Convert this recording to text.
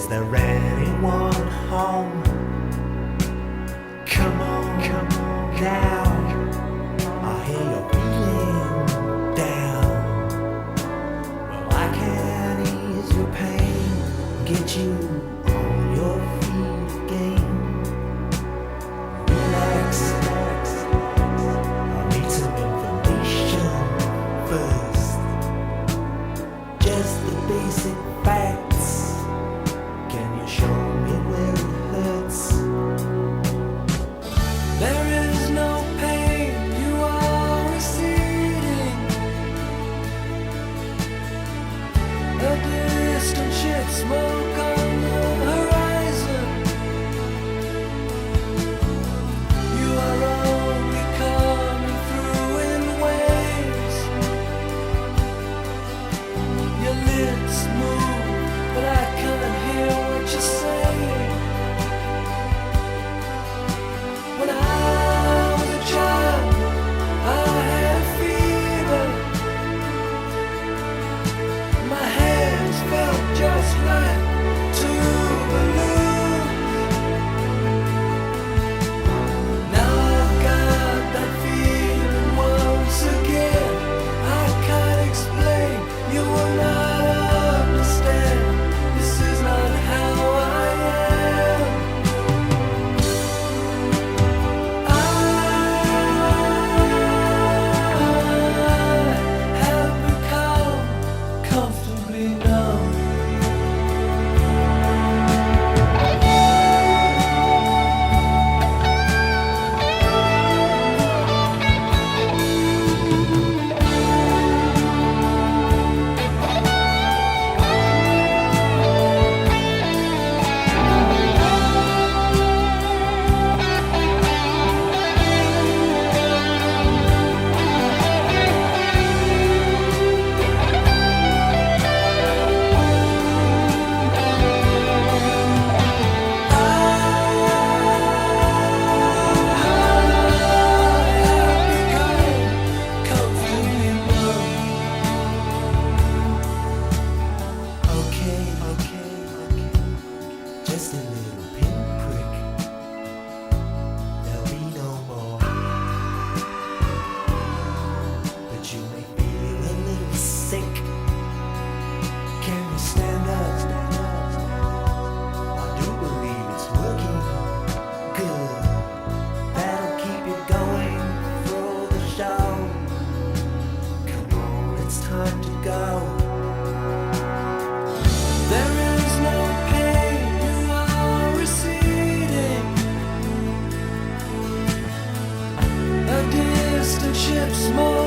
there anyone home? Come on now. I hear you're feeling down. Well, I can ease your pain, get you on your feet again. Relax. I need some information first. Just the basic facts. Can you show me where it hurts? There is no pain, you are receding. A distant ship, smoke on the horizon. You are only coming through in waves. Your lips move, but I can't hear what you're saying. When I was a child, I had fever. My hands felt just like two balloons. Now I've got that feeling once again. I can't explain, you will not understand. This is not how I am. I have become comfortably numb. Okay. Just a little pinprick. There'll be no more. But you may feel a little sick. Can you stand up? I do believe it's working good. That'll keep you going through the show. Come on, it's time to go. There is no pain, you are receding. A distant ship, smoke